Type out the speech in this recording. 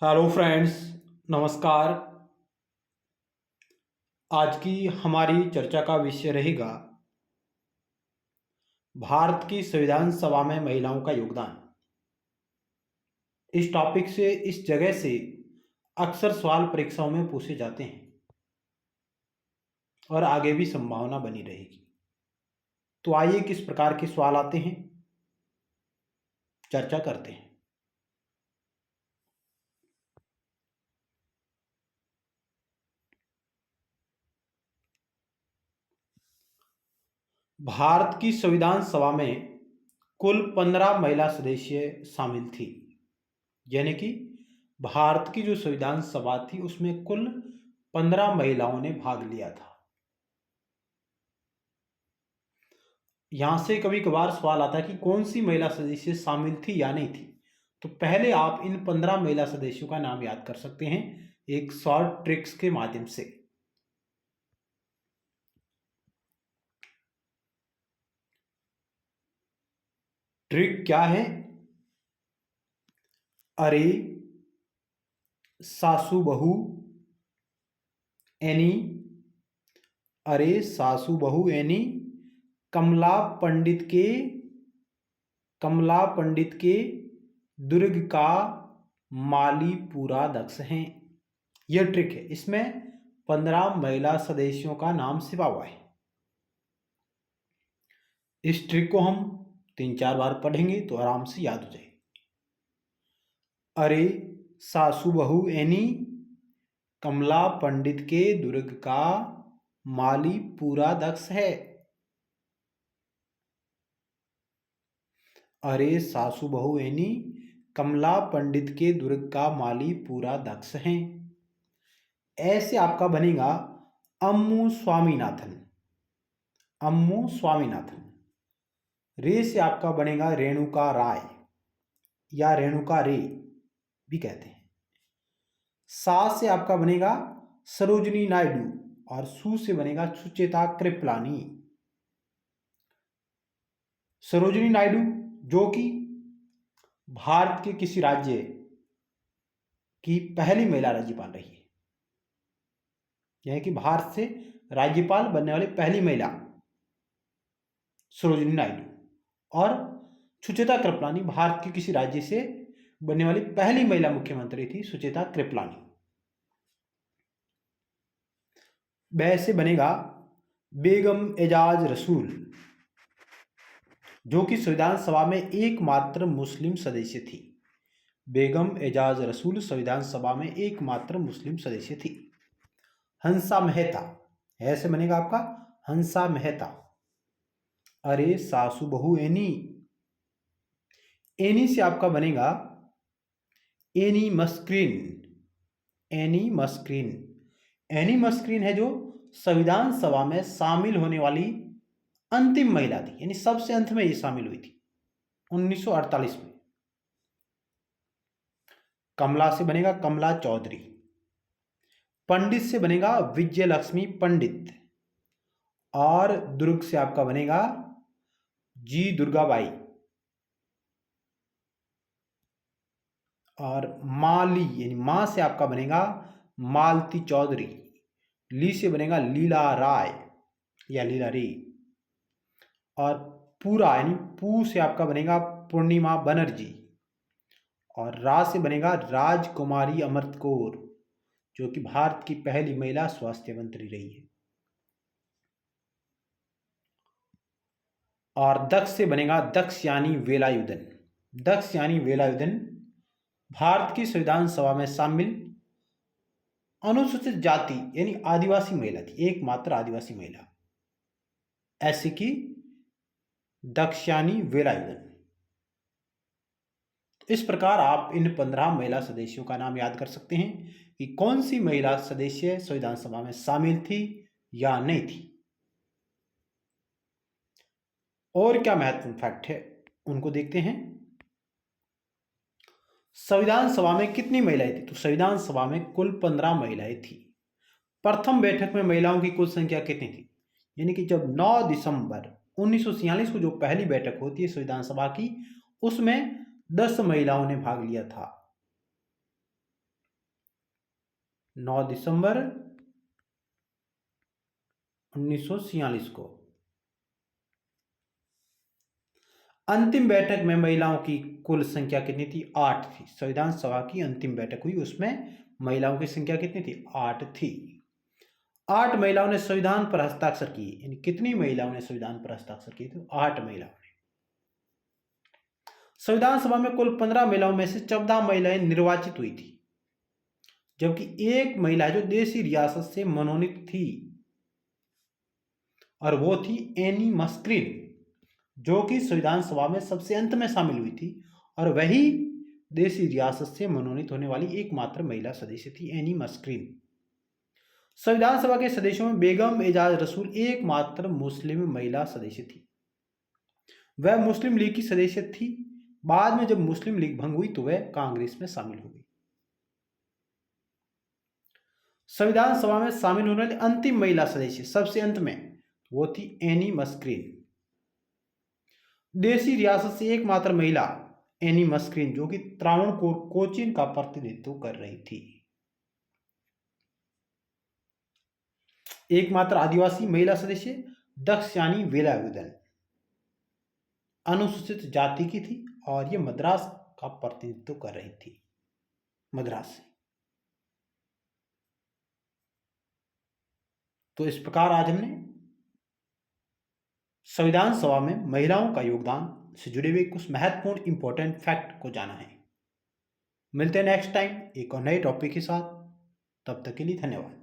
Hello friends, नमस्कार। आज की हमारी चर्चा का विषय रहेगा भारत की संविधान सभा में महिलाओं का योगदान। इस टॉपिक से इस जगह से अक्सर सवाल परीक्षाओं में पूछे जाते हैं और आगे भी संभावना बनी रहेगी। तो आइए किस प्रकार के सवाल आते हैं, चर्चा करते हैं। भारत की संविधान सभा में कुल 15 महिला सदस्य शामिल थी। यानी कि भारत की जो संविधान सभा थी उसमें कुल 15 महिलाओं ने भाग लिया था। यहां से कभी कभार सवाल आता है कि कौन सी महिला सदस्य शामिल थी या नहीं थी। तो पहले आप इन 15 महिला सदस्यों का नाम याद कर सकते हैं एक शॉर्ट ट्रिक्स के माध्यम से। ट्रिक क्या है? अरे, सासू बहू एनी, अरे सासू बहू एनी, कमला पंडित के, कमला पंडित के दुर्ग का माली पूरा दक्ष हैं। यह ट्रिक है, इसमें 15 महिला सदस्यों का नाम छिपा हुआ है। इस ट्रिक को हम 3-4 बार पढ़ेंगे तो आराम से याद हो जाएगी। अरे सासू बहू एनी, कमला पंडित के दुर्ग का माली पूरा दक्ष है। अरे सासू बहू एनी, कमला पंडित के दुर्ग का माली पूरा दक्ष हैं। ऐसे आपका बनेगा अम्मू स्वामीनाथन, अम्मू स्वामीनाथन। रे से आपका बनेगा रेणुका राय या रेणुका रे भी कहते हैं। सा से आपका बनेगा सरोजनी नायडू और सु से बनेगा सुचेता कृपलानी। सरोजनी नायडू जो कि भारत के किसी राज्य की पहली महिला राज्यपाल रही है, यानी कि भारत से राज्यपाल बनने वाली पहली महिला सरोजनी नायडू। और सुचेता कृपलानी भारत के किसी राज्य से बनने वाली पहली महिला मुख्यमंत्री थी, सुचेता कृपलानी। वैसे बनेगा बेगम एजाज रसूल जो कि संविधान सभा में एकमात्र मुस्लिम सदस्य थी। बेगम एजाज रसूल संविधान सभा में एकमात्र मुस्लिम सदस्य थी। हंसा मेहता, ऐसे बनेगा आपका हंसा मेहता। अरे सासू बहू एनी, एनी से आपका बनेगा एनी मस्क्रीन, एनी मस्क्रीन। एनी मस्क्रीन है जो संविधान सभा में शामिल होने वाली अंतिम महिला थी, यानी सबसे अंत में ये शामिल हुई थी 1948 में। कमला से बनेगा कमला चौधरी। पंडित से बनेगा विजय लक्ष्मी पंडित। और दुर्ग से आपका बनेगा जी दुर्गाबाई। और माली यानी मां से आपका बनेगा मालती चौधरी। ली से बनेगा लीला राय या लीला रे। और पूरा यानी पू से आपका बनेगा पूर्णिमा बनर्जी। और रा से बनेगा राजकुमारी अमृत कौर जो कि भारत की पहली महिला स्वास्थ्य मंत्री रही है। और दक्ष से बनेगा दक्ष यानी वेलायुधन। दक्ष यानी वेलायुधन भारत की संविधान सभा में शामिल अनुसूचित जाति यानी आदिवासी महिला थी, एकमात्र आदिवासी महिला, ऐसे कि दक्षयानी वेलायुधन। इस प्रकार आप इन 15 महिला सदस्यों का नाम याद कर सकते हैं कि कौन सी महिला सदस्य संविधान सभा में शामिल थी या नहीं थी। और क्या महत्वपूर्ण फैक्ट है उनको देखते हैं। संविधान सभा में कितनी महिलाएं थी? तो संविधान सभा में कुल 15 महिलाएं थी। प्रथम बैठक में महिलाओं की कुल संख्या कितनी थी? यानी कि जब 9 दिसंबर 1946 को जो पहली बैठक होती है संविधान सभा की, उसमें 10 महिलाओं ने भाग लिया था। 9 दिसंबर 1946 को। अंतिम बैठक में महिलाओं की कुल संख्या कितनी थी? 8 थी। संविधान सभा की अंतिम बैठक हुई, उसमें महिलाओं की संख्या कितनी थी? 8 थी। 8 महिलाओं ने संविधान पर हस्ताक्षर किए। यानी कितनी महिलाओं ने संविधान पर हस्ताक्षर किए? तो 8 महिलाओं ने। संविधान सभा में कुल 15 महिलाओं में से 14 महिलाएं निर्वाचित हुई थी, जबकि एक महिला जो देशी रियासत से मनोनीत थी और वो थी एनी मस्क्रीन, जो कि संविधान सभा में सबसे अंत में शामिल हुई थी, और वही देशी रियासत से मनोनीत होने वाली एकमात्र महिला सदस्य थी, एनी मस्क्रीन। संविधान सभा के सदस्यों में बेगम एजाज रसूल एकमात्र मुस्लिम महिला सदस्य थी। वह मुस्लिम लीग की सदस्य थी। बाद में जब मुस्लिम लीग भंग हुई तो वह कांग्रेस में शामिल हो गई। संविधान सभा में शामिल होने वाली अंतिम महिला सदस्य सबसे अंत में, वो थी एनी मस्क्रीन। देशी रियासत से एकमात्र महिला एनी मस्क्रीन, जो कि त्रावणकोर कोचीन का प्रतिनिधित्व कर रही थी। एकमात्र आदिवासी महिला सदस्य दक्षयानी वेलायुधन अनुसूचित जाति की थी और ये मद्रास का प्रतिनिधित्व कर रही थी, मद्रास से। तो इस प्रकार आज हमने संविधान सभा में महिलाओं का योगदान से जुड़े हुए कुछ महत्वपूर्ण इंपॉर्टेंट फैक्ट को जाना है। मिलते हैं नेक्स्ट टाइम एक और नए टॉपिक के साथ। तब तक के लिए धन्यवाद।